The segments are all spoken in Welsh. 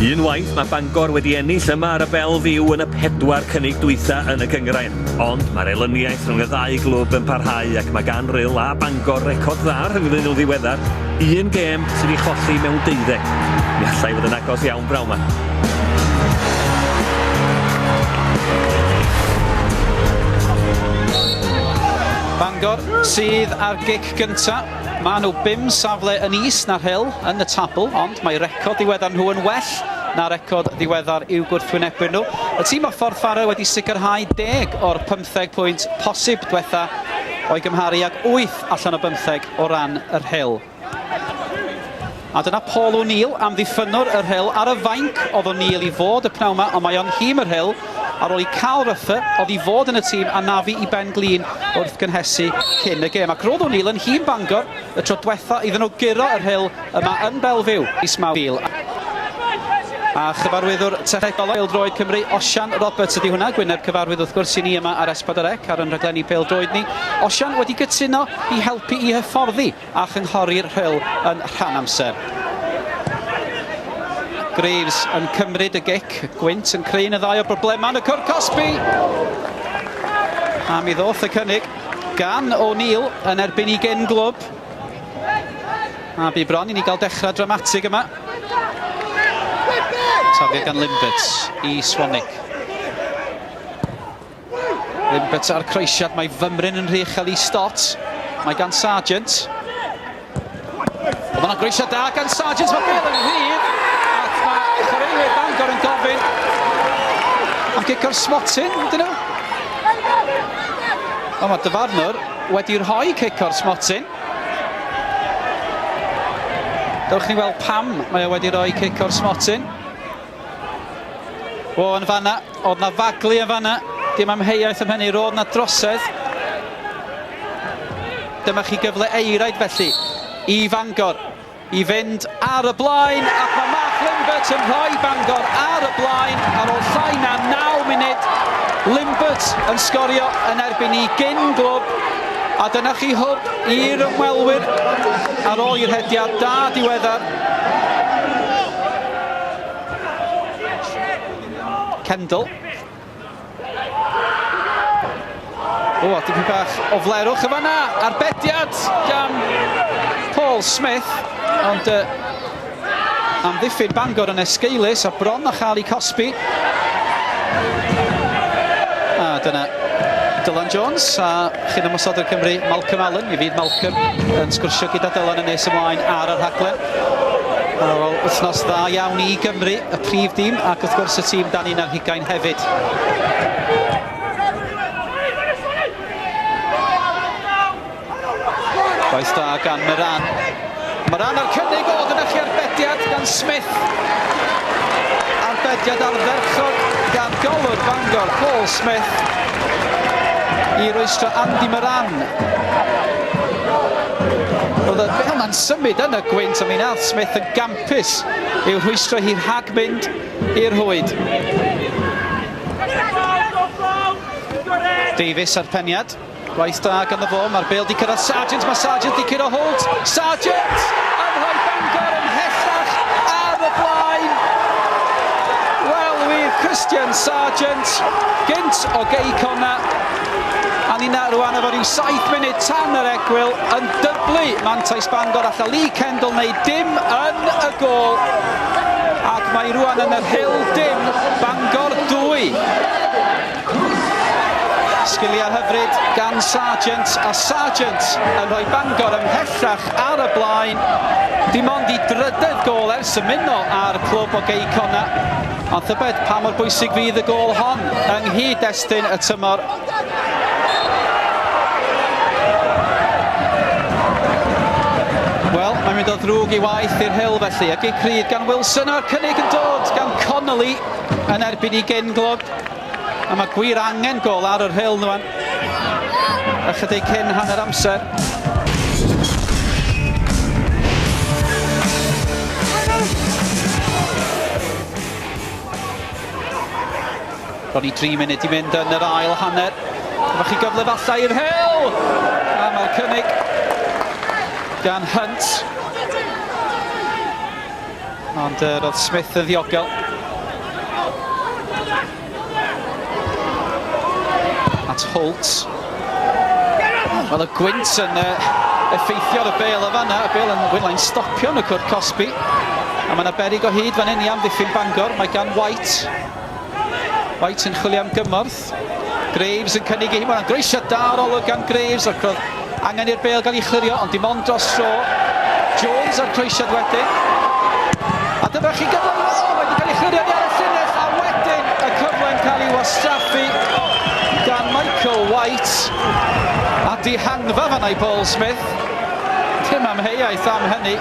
Unwaith mae Bangor wedi ennill yma ar y bel fyw yn y 4 cynnig dwytha yn y gyngrair. Ond mae'r elyniaeth rhwng y ddau glwb yn parhau ac mae gan Rhyl a Bangor record dda rhyngddyn nhw ddiweddar. Un gêm sydd wedi cholli mewn 12. Mi allai fod yn agos iawn braw yma. Bangor sydd ar gic gynta. Mae nhw 5 safle yn is na'r Rhyl yn y tabl, ond mae record ddiweddar nhw yn well na record ddiweddar i'w gwrthwynebu nhw. Y tîm o'r ffordd ffarau wedi sicrhau 10 o'r 15 pwynt posib diwetha o'i gymharu ag 8 allan o 15 o ran yr Rhyl. A dyna Paul O'Neill, amddiffynwr yr Rhyl ar y fainc oedd O'Neill i fod y pnawn yma, ond mae o'n hym yr Rhyl ar ôl i cael ryffa oedd i fod yn y tîm a nafu i ben glin wrth gynhesu cyn y gêm. Ac roedd O'Neill yn hym Bangor y tro diwetha iddyn nhw guro yr Rhyl yma yn Belfyw Ismawil. A chyfarwyddwr technegol pêl-droed Cymru, Osian Roberts ydy hwnna, Gwyneb cyfarwydd wrth gwrs i ni yma ar S4C ar yn rhaglenni pêl-droed ni. Osian wedi gytuno i helpu i hyfforddi a chynghori'r Rhyl yn rhan amser. Graves yn cymryd y gic, Gwynt yn creu y ddau o broblemau yn y cwr Cosby. A mi ddoth y cynnig gan O'Neill yn erbyn i gyn glwb. A bu bron i ni gael dechrau dramatig yma. Tafiad gan Limberts i Swanwick. Limberts ar croesiad, mae fymryn yn rhechel i Stott. Mae gan Sargent. Oedd yna groesiad da gan Sargent, mae bel yn rhydd. Ac mae chwaraewyr Bangor yn gofyn am gic o'r smotyn, dyn nhw. O, mae dyfarnwr wedi rhoi gic o'r smotyn. Dewch ni weld pam mae o wedi rhoi gic o'r smotyn. O, yn fanna, oedd na faglu yn fanna, dim amheuaeth am hynny, roedd na drosedd. Dyma chi gyfle eiraid felly i Bangor i fynd ar y blaen, ac mae Mark Limbert yn rhoi Bangor ar y blaen ar ôl llai na 9 munud. Limbert yn sgorio yn erbyn i gyn glwb, a dyna chi hwb i'r ymwelwyr ar ôl i'r hediad da diweddar. Kendall. O, dipyn bach o flerwch y fanna. Arbediad gan Paul Smith. Ond amddiffyn Bangor yn esgeulus a bron a chael i Cosby. A dyna Dylan Jones a chyn ymwysodwr Cymru Malcolm Allen. Mi fydd Malcolm yn sgwrsio gyda Dylan yn nes ymlaen ar yr rhaglen. Ar ôl wythnos dda iawn i Gymru, y prif dîm, ac wrth gwrs y tîm dan un ar hugain hefyd. Gwaith da gan Moran. Moran ar cynnig, o, dyna chi arbediad gan Smith. Arbediad ar ferchog gan golwr Bangor, Paul Smith. I rwystro Andy Moran. Roedd y bel ma'n symud yn y gwynt, a mi nath Smith yn gampus i'w rhwystro hi rhag mynd i'r hwyd. Davies ar peniad, gwaith da gan y fo, mae'r bel di cyrraedd Sargent, mae Sargent di cyrraedd hold. Sargent yn rhoi Bangor yn hellach ar y blaen. Wel, wir Christian Sargent, gynt o geicona. A ni na rwan efo rhyw 7 munud tan yr egwyl yn dyblu mantais Bangor alla Lee Kendall wneud dim yn y gôl. Ac mae rwan yn yr Rhyl dim, Bangor 2. Sgiliau hyfryd gan Sargent, a Sargent yn rhoi Bangor ymhellach ar y blaen. Dim ond i drydydd gôl ers ymuno ar clwb o geicona. Ond thybed pa mor bwysig fydd y gôl hon yng nghyd-destun y tymor. Wel, mae'n mynd o ddrwg i waith i'r Rhyl felly. Ag ei cryd gan Wilson a'r cynnig yn dod gan Connolly yn erbyn i gyn glwb. A mae gwir angen gol ar yr Rhyl nhw'n. Ychydig cyn hanner amser. Bron i 3 munud i mynd yn yr ail hanner. Efo chi gyfle falle i'r Rhyl. A mae'r cynnig gan Hunt. Ond roedd Smith yn ddiogel. At Holt. Wel, y gwynt yn effeithio ar y bêl y fanna. Y bêl yn wynlaen stopio yn y cwrt Cosby. A mae yna berig o hyd fan hyn i amddiffyn Bangor. Mae gan White. White yn chwilio am gymorth. Graves yn cynnig i hi. Mae'n groesiad da ar olwg gan Graves. Ac roedd angen i'r bêl gael ei chlirio, ond dim ond dros tro. Jones ar croesiad wedyn. A dyma chi gyfle. Wedi cael ei chlirio ni ar y llinell. A wedyn y cyfle'n cael ei wastraffu gan Michael White. A dihangfa fanna i Paul Smith. Dim amheuaeth am hynny.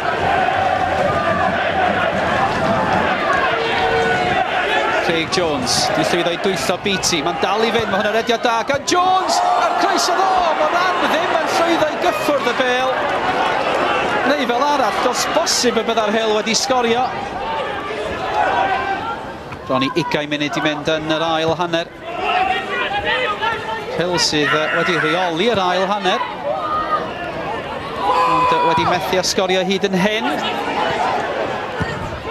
Craig Jones, di llwyddo i dwyllo Beatty, mae'n dal i fynd, mae hwnna'n rediad da gan Jones, ar croeso ddo, mae ran ddim yn llwyddo i gyffwrdd y bêl. Neu fel arall, dos bosib y bydda'r Rhyl wedi sgorio. Bron i 20 munud i mynd yn yr ail hanner. Rhyl sydd wedi rheoli yr ail hanner. Ond wedi methu a sgorio hyd yn hyn.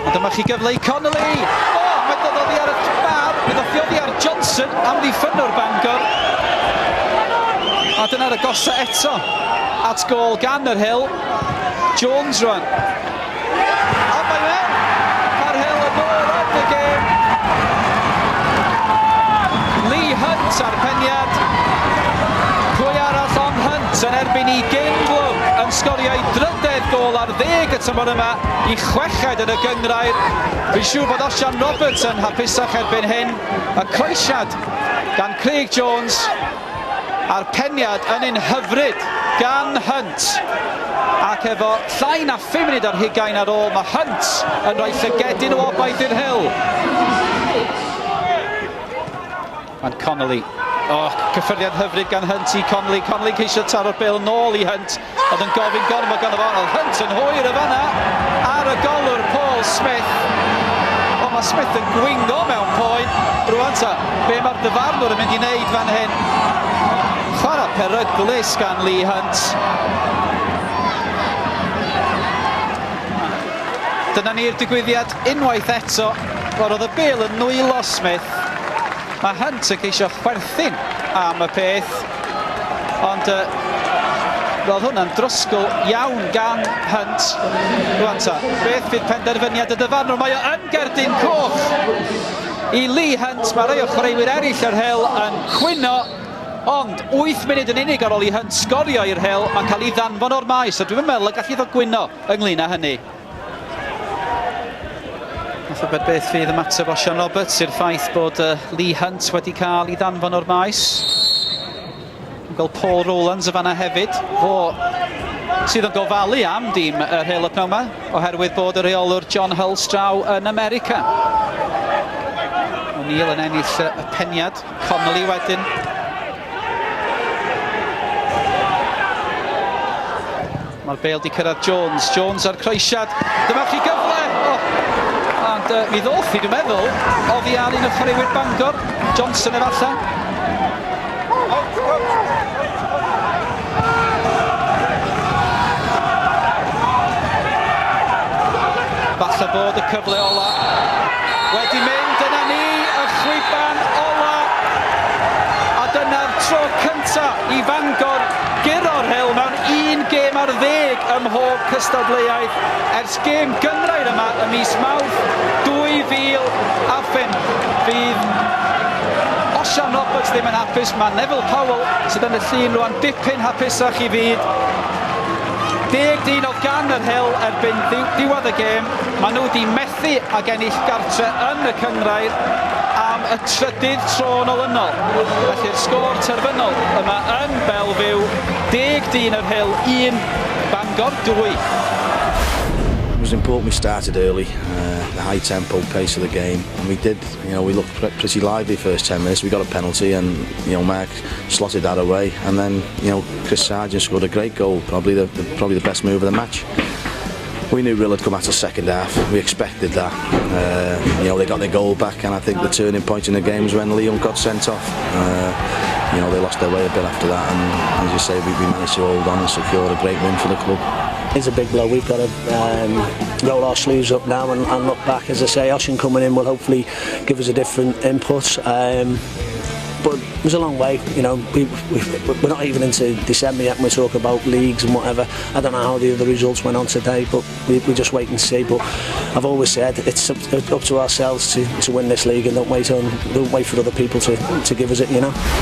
Ond dyma chi gyfle i Connolly. Mae dod ar y bar, bydd oddi ar Johnson am ddiffynwr Bangor. A dyna'r agosa eto at gol gan yr Rhyl. Jones rwan. A mae mewn. Mae'r Rhyl yn ôl yn y gêm. Lee Hunt ar peniad. Pwy arall on Hunt yn erbyn i Gainglwm yn sgorio ei drydedd gol ar 10 y tymor yma i chweched yn y gyngrair. Fi'n siŵr bod Osian Roberts yn hapusach erbyn hyn. Y croesiad gan Craig Jones a'r peniad yn un hyfryd gan Hunt. Ac efo llai na 5 munud ar hugain ar ôl, mae Hunt yn rhoi llygedyn o obaith i'r Rhyl. Mae'n Connolly. Cyffyriad hyfryd gan Hunt i Connolly. Connolly ceisio taro'r bêl nôl i Hunt. Oedd yn gofyn gormod gan y fan. Oedd Hunt yn hwyr y fanna ar y golwr Paul Smith. O, mae Smith yn gwingo mewn poen. Rwan ta, be mae'r dyfarnwr yn mynd i wneud fan hyn? Chwarae peryglis gan Lee Hunt. Dyna ni'r digwyddiad unwaith eto. Oedd y bêl yn nwylo Smith. Mae Hunt yn ceisio chwerthin am y peth, ond roedd hwnna'n drysgol iawn gan Hunt. Rwan ta, beth fydd penderfyniad y dyfarnwr? Mae o yn gerdyn coch i Lee Hunt. Mae rhai o chwaraewyr eraill yr Rhyl yn cwyno, ond 8 munud yn unig ar ôl i Hunt sgorio i'r Rhyl, mae'n cael ei ddanfon o'r maes, a dwi'n meddwl y gall iddo gwyno ynglŷn â hynny. Nath o beth fydd ymateb Osian Roberts i'r ffaith bod Lee Hunt wedi cael ei ddanfon o'r maes. Yn gweld Paul Rowlands y fanna hefyd, sydd yn gofalu am dîm y Rhyl y pnawn yma, oherwydd bod y reolwr John Hull straw yn America. O'Neill yn ennill y peniad, Connolly wedyn. Mae'r bêl di cyrraedd Jones, Jones ar croesiad, dyma chi gyfle! Ond mi ddoth i, dwi'n meddwl, oddi ar un o chwaraewyr Bangor, Johnson efallai. Falle bod y cyfle ola wedi mynd, yna ni, y chwiban ola. A dyna'r tro cynta i Bangor gyro'r Rhyl mewn un gêm ar 10 ym mhob cystadleuaeth ers gêm gyngrair yma ym mis Mawrth 2005. Fydd Osian Roberts ddim yn hapus, mae Neville Powell sydd yn y llun rwan dipyn hapusach i fyd. 10 oedd gan yr Rhyl erbyn diwedd y gêm. Maen nhw wedi methu ag ennill gartre yn y cyngrair am y trydydd tro yn olynol. Felly'r sgôr terfynol yma yn Belfew, 10 yr Rhyl, 1 Bangor 2. It was important we started early, the high tempo pace of the game, and we did. We looked pretty lively first 10 minutes. We got a penalty, and Mark slotted that away, and then Chris Sargent scored a great goal, probably the best move of the match. We knew Rhyl had come out of second half. We expected that. They got their goal back, and I think the turning point in the game was when Liam got sent off. They lost their way a bit after that, and as you say, we managed to hold on and secure a great win for the club. It's a big blow. We've got to roll our sleeves up now and look back. As I say, Ocean coming in will hopefully give us a different input. But it was a long way, you know. We're not even into December yet, and we talk about leagues and whatever. I don't know how the other results went on today, but we just wait and see. But I've always said it's up to ourselves to win this league, and don't wait for other people to give us it, you know.